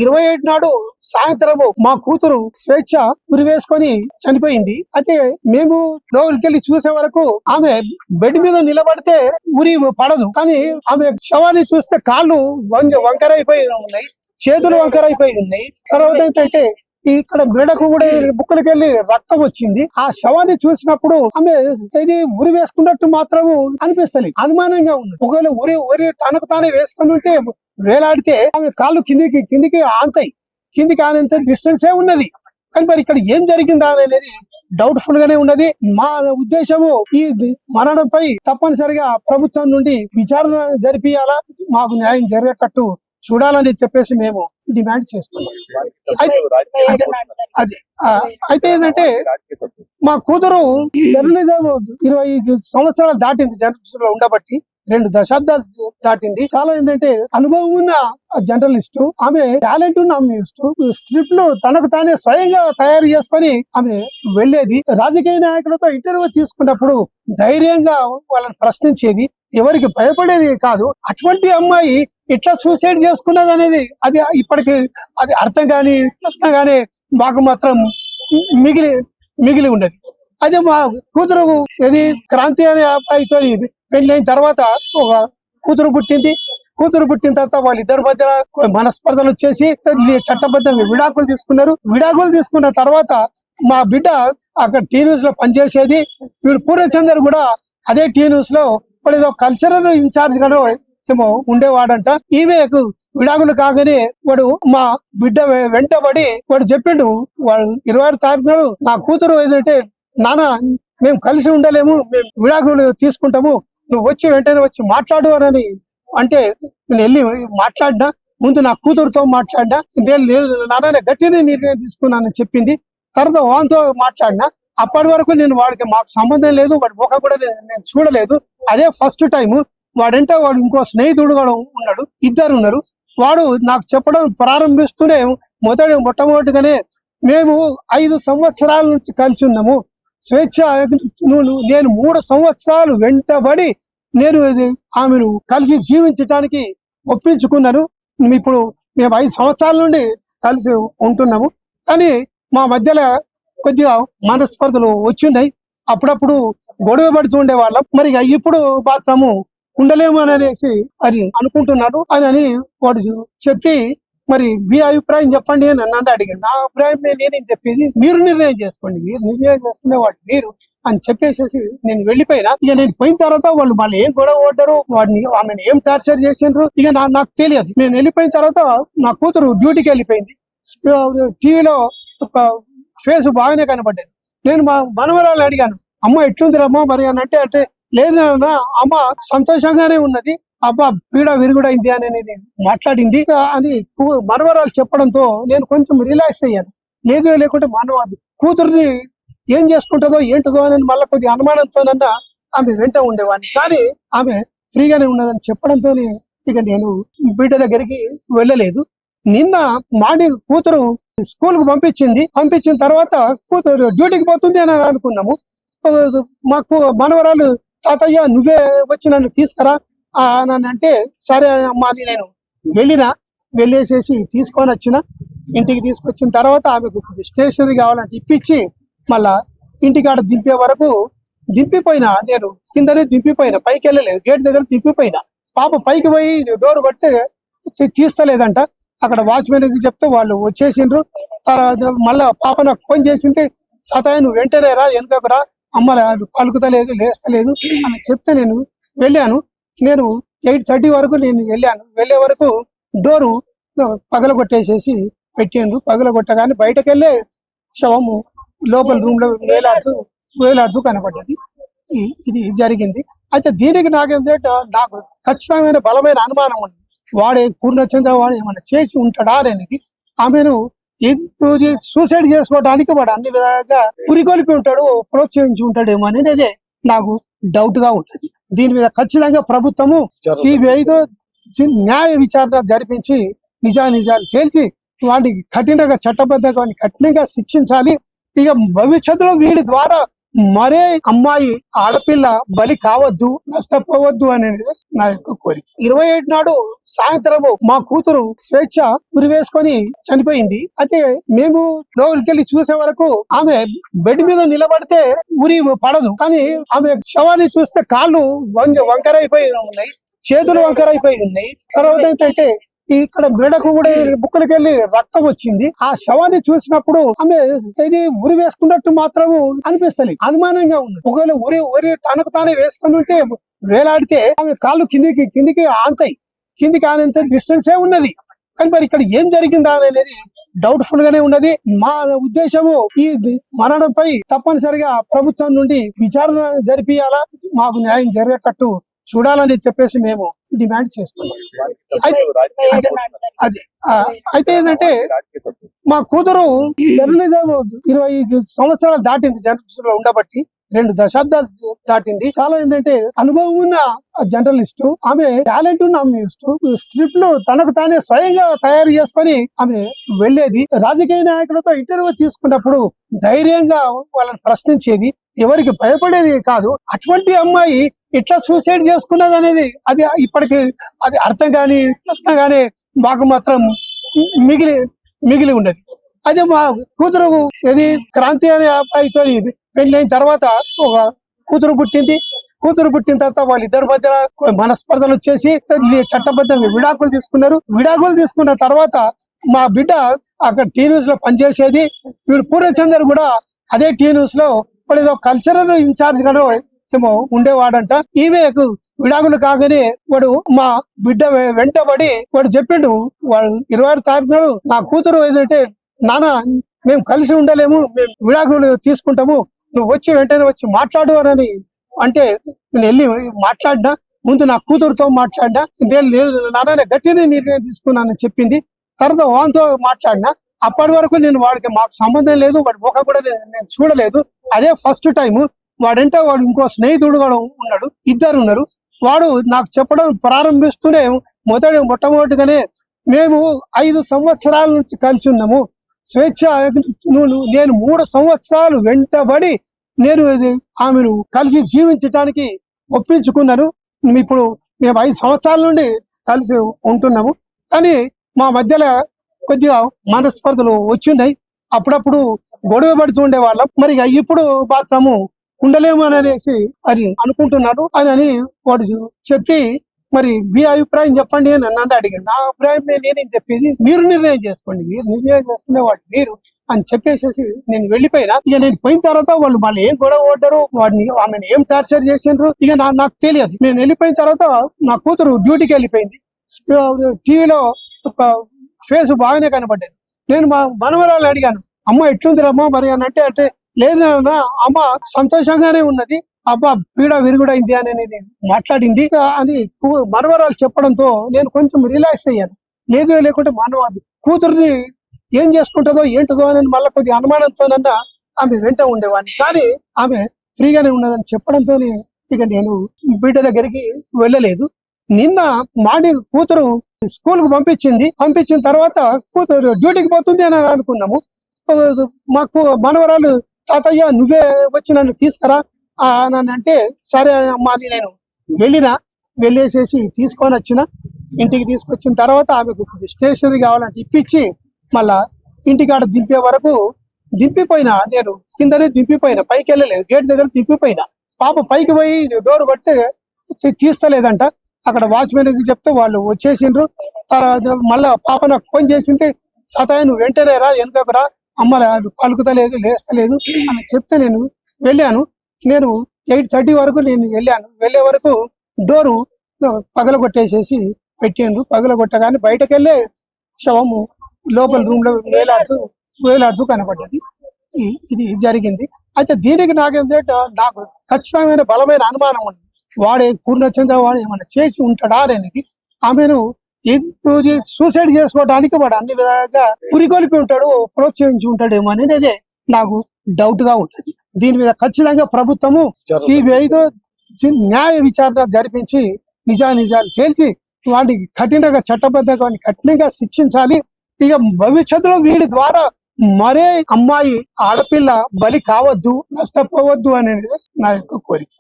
27 నాడు సాయంత్రం మా కూతురు స్వేచ్ఛ ఉరివేసుకొని చనిపోయింది. అయితే మేము లోపలికి వెళ్ళి చూసే వరకు ఆమె బెడ్ మీద నిలబడితే ఉరి పడదు, కానీ ఆమె శవాన్ని చూస్తే కాళ్ళు వంకరైపోయి ఉన్నాయి, చేతులు వంకరైపోయి ఉన్నాయి. తర్వాత ఏంటంటే ఇక్కడ మెడకు కూడా బుక్కలకి వెళ్ళి రక్తం వచ్చింది. ఆ శవాన్ని చూసినప్పుడు ఆమె ఇది ఉరి వేసుకున్నట్టు మాత్రము అనిపిస్తలేదు, అనుమానంగా ఉంది. ఒకవేళ ఉరి తనకు తానే వేసుకుని ఉంటే వేలాడితే ఆమె కాళ్ళు కిందికి ఆంతాయి, కిందికి ఆనంత డిస్టెన్స్ ఉన్నది. కానీ మరి ఇక్కడ ఏం జరిగిందా అనేది డౌట్ఫుల్ గానే ఉన్నది. మా ఉద్దేశము ఈ మరణంపై తప్పనిసరిగా ప్రభుత్వం నుండి విచారణ జరిపియాలా, మాకు న్యాయం జరిగేటట్టు చూడాలని చెప్పేసి మేము డిమాండ్ చేస్తున్నాం. అయితే ఏంటంటే మా కూతురు జర్నలిజం 20 సంవత్సరాలు దాటింది, జర్నలిజం లో ఉండబట్టి 2 దశాబ్దాలు దాటింది. చాలా ఏంటంటే అనుభవం ఉన్న జర్నలిస్ట్, ఆమె టాలెంట్ ఉన్న స్క్రిప్ట్ లు తనకు తానే స్వయంగా తయారు చేసుకొని ఆమె వెళ్లేది. రాజకీయ నాయకులతో ఇంటర్వ్యూ తీసుకున్నప్పుడు ధైర్యంగా వాళ్ళని ప్రశ్నించేది, ఎవరికి భయపడేది కాదు. అటువంటి అమ్మాయి ఇట్లా సూసైడ్ చేసుకున్నది అనేది అది ఇప్పటికి అది అర్థం కాని ప్రశ్న గానే మాకు మాత్రం మిగిలి ఉన్నది. అదే మా కూతురు ఇది క్రాంతి అనే అబ్బాయితో పెళ్ళైన తర్వాత ఒక కూతురు పుట్టింది. కూతురు పుట్టిన తర్వాత వాళ్ళిద్దరి మధ్య మనస్పర్ధలు వచ్చేసి చట్టబద్ధంగా విడాకులు తీసుకున్నారు. విడాకులు తీసుకున్న తర్వాత మా బిడ్డ అక్కడ టీ న్యూస్ లో పనిచేసేది. వీడు పూర్ణచందర్ కూడా అదే టీ న్యూస్ లో వాడు కల్చరల్ ఇన్ఛార్జ్ గాను ఏమో ఉండేవాడంట. ఈమెకు విడాకులు కాగానే వాడు మా బిడ్డ వెంటబడి వాడు చెప్పిండు, వాడు 26 తారీఖు నాడు నా కూతురు ఏదంటే, నాన్న మేము కలిసి ఉండలేము, మేము విడాకులు తీసుకుంటాము, నువ్వు వెంటనే వచ్చి మాట్లాడు అని అంటే నేను వెళ్ళి మాట్లాడినా. ముందు నా కూతురుతో మాట్లాడినా, లేదు నాన్న గట్టినే నిర్ణయం తీసుకున్నానని చెప్పింది. తర్వాత వానితో మాట్లాడినా. అప్పటి వరకు నేను వాడికి మాకు సంబంధం లేదు, వాడి ముఖం కూడా నేను చూడలేదు. అదే ఫస్ట్ టైం. వాడంటే వాడు ఇంకో స్నేహితుడు కూడా ఉన్నాడు, ఇద్దరు ఉన్నారు. వాడు నాకు చెప్పడం ప్రారంభిస్తూనే మొట్టమొదటిగానే మేము 5 సంవత్సరాల నుంచి కలిసి ఉన్నాము స్వేచ్ఛ, నేను 3 సంవత్సరాలు వెంటబడి నేను ఆమెను కలిసి జీవించటానికి ఒప్పించుకున్నాను. ఇప్పుడు మేము 5 సంవత్సరాల నుండి కలిసి ఉంటున్నాము, కానీ మా మధ్యలో కొద్దిగా మనస్పర్ధలు వచ్చిన్నాయి. అప్పుడప్పుడు గొడవ పడుతూ ఉండే వాళ్ళం. మరి ఇప్పుడు మాత్రము ఉండలేము అనేసి అని అనుకుంటున్నాను అని వాడు చెప్పి, మరి మీ అభిప్రాయం చెప్పండి అని నన్ను అడిగాడు. నా అభిప్రాయం నేనేం చెప్పేది, మీరు నిర్ణయం చేసుకోండి, మీరు నిర్ణయం చేసుకునేవాడు మీరు అని చెప్పేసేసి నేను వెళ్ళిపోయినా. ఇక నేను పోయిన తర్వాత వాళ్ళు మళ్ళీ ఏం గొడవ పడ్డారు, వాడిని ఆమెను ఏం టార్చర్ చేసిండ్రు ఇక నాకు తెలియదు. నేను వెళ్ళిపోయిన తర్వాత నా కూతురు డ్యూటీకి వెళ్ళిపోయింది. టీవీలో ఫేస్ బాగానే కనబడ్డది. నేను మా మనవరాలు అడిగాను, అమ్మ ఎట్లుందిరమ్మా మరి అని అంటే లేదన్నా అమ్మ సంతోషంగానే ఉన్నది, అబ్బా పీడ విరుగుడైంది అని మాట్లాడింది అని మనవరాలు చెప్పడంతో నేను కొంచెం రిలాక్స్ అయ్యాను. లేకుంటే కూతుర్ని ఏం చేసుకుంటుందో ఏంటదో అని మళ్ళీ కొద్ది అనుమానంతోనన్నా ఆమె వెంట ఉండేవాడిని. కానీ ఆమె ఫ్రీగానే ఉన్నదని చెప్పడంతో ఇక నేను బిడ్డ దగ్గరికి వెళ్ళలేదు. నిన్న మార్నింగ్ కూతురు స్కూల్ కు పంపించిన తర్వాత కూతురు డ్యూటీకి పోతుంది అని అనుకున్నాము. మాకు మనవరాలు, తాతయ్య నువ్వే వచ్చి నన్ను తీసుకురా అని అంటే, సరే అమ్మా అని నేను వెళ్ళేసేసి తీసుకొని వచ్చిన. ఇంటికి తీసుకొచ్చిన తర్వాత ఆమెకు స్టేషనరీ కావాలంటే ఇప్పించి మళ్ళా ఇంటికాడ దింపే వరకు దింపిపోయినా. నేను కిందనే దింపిపోయినా, పైకి వెళ్ళలేదు, గేట్ దగ్గర దింపిపోయినా. పాప పైకి పోయి డోర్ కొడితే తీస్తలేదంట. అక్కడ వాచ్మెన్ కి చెప్తే వాళ్ళు వచ్చేసిండ్రు. తర్వాత మళ్ళా పాప నాకు ఫోన్ చేసింది, తాతయ్య నువ్వు వెంటనే రా, వెనుకకు రా, అమ్మ పలుకుతలేదు, లేస్తలేదు అని చెప్తే నేను వెళ్ళాను. నేను 8:30 వరకు నేను వెళ్ళే వరకు డోరు పగలగొట్టేసేసి పెట్టిండ్రు. పగలగొట్టగానే బయటకు వెళ్ళే శవము లోపల రూమ్ లో వేలాడుతూ కనపడ్డది. ఇది జరిగింది. అయితే దీనికి నాకేంటంటే నాకు ఖచ్చితమైన బలమైన అనుమానం ఉంది, వాడే పూర్ణచంద్ర వాడు ఏమైనా చేసి ఉంటాడా అనేది. ఆమెను సూసైడ్ చేసుకోవడానికి వాడు అన్ని విధాలుగా పురికొలిపి ఉంటాడు, ప్రోత్సహించి ఉంటాడేమో అనేది నాకు డౌట్ గా ఉంటుంది. దీని మీద ఖచ్చితంగా ప్రభుత్వము సిబిఐతో న్యాయ విచారణ జరిపించి నిజాలు తేల్చి వాడికి కఠినంగా చట్టబద్ధంగా కఠినంగా శిక్షించాలి. ఇక భవిష్యత్తులో వీడి ద్వారా మరే అమ్మాయి ఆడపిల్ల బలి కావద్దు, నష్టపోవద్దు అనేది నా యొక్క కోరిక. 27 నాడు సాయంత్రము మా కూతురు స్వేచ్ఛ ఉరివేసుకొని చనిపోయింది. అయితే మేము లోపలికెళ్ళి చూసే వరకు ఆమె బెడ్ మీద నిలబడితే ఉరి పడదు, కానీ ఆమె శవాన్ని చూస్తే కాళ్ళు వంకరైపోయి ఉన్నాయి, చేతులు వంకరైపోయి ఉన్నాయి. తర్వాత ఏంటంటే ఇక్కడ మెడకు కూడా బుక్కలకెళ్ళి రక్తం వచ్చింది. ఆ శవాన్ని చూసినప్పుడు ఆమె ఇది ఉరి వేసుకున్నట్టు మాత్రము అనిపిస్తలేదు, అనుమానంగా ఉంది. ఒకవేళ ఉరి తనకు తానే వేసుకుని ఉంటే వేలాడితే ఆమె కాళ్ళు కిందికి ఆంతాయి, కిందికి ఆనంత డిస్టెన్సే ఉన్నది. కానీ మరి ఇక్కడ ఏం జరిగిందా అనేది డౌట్ఫుల్ గానే ఉన్నది. మా ఉద్దేశము ఈ మరణంపై తప్పనిసరిగా ప్రభుత్వం నుండి విచారణ జరిపియాలా, మాకు న్యాయం జరిగేటట్టు చూడాలని చెప్పేసి మేము డిమాండ్ చేస్తున్నాం. అయితే ఏంటంటే మా కూతురు జర్నలిజం 20 సంవత్సరాలు దాటింది, జర్నలిస్ట్ లో ఉండబట్టి 2 దశాబ్దాలు దాటింది. చాలా ఏంటంటే అనుభవం ఉన్న జర్నలిస్టు, ఆమె టాలెంట్ ఉన్న ఆమె స్క్రిప్ట్ లు తనకు తానే స్వయంగా తయారు చేసుకొని ఆమె వెళ్లేది. రాజకీయ నాయకులతో ఇంటర్వ్యూ తీసుకున్నప్పుడు ధైర్యంగా వాళ్ళని ప్రశ్నించేది, ఎవరికి భయపడేది కాదు. అటువంటి అమ్మాయి ఇట్లా సూసైడ్ చేసుకున్నది అనేది అది ఇప్పటికి అది అర్థం కాని ప్రశ్న గానీ మాకు మాత్రం మిగిలి ఉన్నది. అయితే మా కూతురు ఇది క్రాంతి అనే అబ్బాయితో పెళ్ళైన తర్వాత ఒక కూతురు పుట్టింది. కూతురు పుట్టిన తర్వాత వాళ్ళిద్దరి మధ్య మనస్పర్ధలు వచ్చేసి చట్టబద్ధంగా విడాకులు తీసుకున్నారు. విడాకులు తీసుకున్న తర్వాత మా బిడ్డ అక్కడ టీ న్యూస్ లో పనిచేసేది. వీడు పూర్ణచందర్ కూడా అదే టీ న్యూస్ లో వాడు కల్చరల్ ఇన్ఛార్జ్ గానో ఏమో ఉండేవాడంట. ఈమెకు విడాకులు కాగానే వాడు మా బిడ్డ వెంటబడి వాడు చెప్పిండు, వాడు 26 తారీఖు నాడు నా కూతురు ఏదంటే, నాన్న మేము కలిసి ఉండలేము, మేము విడాకులు తీసుకుంటాము, నువ్వు వెంటనే వచ్చి మాట్లాడు అని అంటే నేను వెళ్ళి మాట్లాడినా. ముందు నా కూతురుతో మాట్లాడినా, నేను లేదు నాన్న గట్టినే నిర్ణయం తీసుకున్నానని చెప్పింది. తర్వాత వానితో మాట్లాడినా. అప్పటి వరకు నేను వాడికి మాకు సంబంధం లేదు, వాడి ముఖం కూడా నేను చూడలేదు. అదే ఫస్ట్ టైం. వాడంటే వాడు ఇంకో స్నేహితుడు కూడా ఉన్నాడు, ఇద్దరు ఉన్నారు. వాడు నాకు చెప్పడం ప్రారంభిస్తూనే మొట్టమొదటిగానే మేము 5 సంవత్సరాల నుంచి కలిసి ఉన్నాము, స్వేచ్ఛ నేను 3 సంవత్సరాలు వెంటబడి నేను ఆమెను కలిసి జీవించడానికి ఒప్పించుకున్నాను. ఇప్పుడు మేము 5 సంవత్సరాల నుండి కలిసి ఉంటున్నాము, కానీ మా మధ్యలో కొద్దిగా మనస్పర్ధలు వచ్చిన్నాయి, అప్పుడప్పుడు గొడవ పడుతూ ఉండేవాళ్ళం. మరి ఇప్పుడు మాత్రము ఉండలేము అనేసి అది అనుకుంటున్నాను అని వాడు చెప్పి, మరి మీ అభిప్రాయం చెప్పండి అని నన్ను అడిగాడు. నా అభిప్రాయం నేనేం చెప్పేది, మీరు నిర్ణయం చేసుకోండి, మీరు నిర్ణయం చేసుకునేవాడు మీరు అని చెప్పేసేసి నేను వెళ్ళిపోయినా. ఇక నేను పోయిన తర్వాత వాళ్ళు మళ్ళీ ఏం గొడవ పడ్డారు, వాడిని ఆమెను ఏం టార్చర్ చేసిండ్రు ఇక నాకు తెలియదు. నేను వెళ్ళిపోయిన తర్వాత నా కూతురు డ్యూటీకి వెళ్ళిపోయింది. టీవీలో ఒక ఫేస్ బాగానే కనబడ్డది. నేను మా మనవరాలు అడిగాను, అమ్మ ఎట్లుందిరమ్మా మరి అని అంటే లేదు అమ్మ సంతోషంగానే ఉన్నది, అబ్బా పీడ విరుగుడైంది అని మాట్లాడింది అని మనవరాలు చెప్పడంతో నేను కొంచెం రిలాక్స్ అయ్యాను. లేకుంటే కూతుర్ని ఏం చేసుకుంటుందో ఏంటదో అని మళ్ళీ కొద్ది అనుమానంతోనన్నా ఆమె వెంట ఉండేవాడిని. కానీ ఆమె ఫ్రీగానే ఉన్నదని చెప్పడంతో ఇక నేను బిడ్డ దగ్గరికి వెళ్ళలేదు. నిన్న మార్నింగ్ కూతురు స్కూల్ కు పంపించిన తర్వాత కూతురు డ్యూటీకి పోతుంది అని అనుకున్నాము. మాకు మనవరాలు, తాతయ్య నువ్వే వచ్చి నన్ను తీసుకురా అని అంటే, సరే అమ్మా అని నేను వెళ్ళేసేసి తీసుకొని వచ్చిన. ఇంటికి తీసుకొచ్చిన తర్వాత ఆమెకు స్టేషనరీ కావాలంటే ఇప్పించి మళ్ళా ఇంటికాడ దింపే వరకు దింపిపోయినా. నేను కిందనే దింపిపోయినా, పైకి వెళ్ళలేదు, గేట్ దగ్గర దింపిపోయినా. పాప పైకి పోయి డోర్ కొడితే తీస్తలేదంట. అక్కడ వాచ్మెన్ కి చెప్తే వాళ్ళు వచ్చేసిండ్రు. తర్వాత మళ్ళా పాప నాకు ఫోన్ చేసింది, తాతయ్య నువ్వు వెంటనే రా, వెనుకకు రా, అమ్మ పలుకుతలేదు, లేస్తలేదు అని చెప్తే నేను వెళ్ళాను. నేను 8:30 వరకు నేను వెళ్ళే వరకు డోరు పగలగొట్టేసేసి పెట్టిండ్రు. పగలగొట్టగానే బయటకు వెళ్ళే శవము లోపల రూమ్ లో వేలాడుతూ కనపడ్డది. ఇది జరిగింది. అయితే దీనికి నాకేంటంటే నాకు ఖచ్చితమైన బలమైన అనుమానం ఉంది, వాడే పూర్ణచంద్ర వాడు ఏమైనా చేసి ఉంటాడా అనేది. ఆమెను సూసైడ్ చేసుకోవడానికి వాడు అన్ని విధాలుగా పురికొల్పి ఉంటాడు, ప్రోత్సహించి ఉంటాడేమో అనేది నాకు డౌట్ గా ఉంటుంది. దీని మీద ఖచ్చితంగా ప్రభుత్వము సిబిఐతో న్యాయ విచారణ జరిపించి నిజాలు తేల్చి వాడిని కఠినంగా చట్టబద్ధంగా కఠినంగా శిక్షించాలి. ఇక భవిష్యత్తులో వీడి ద్వారా మరే అమ్మాయి ఆడపిల్ల బలి కావద్దు, నష్టపోవద్దు అనేది నా యొక్క కోరిక.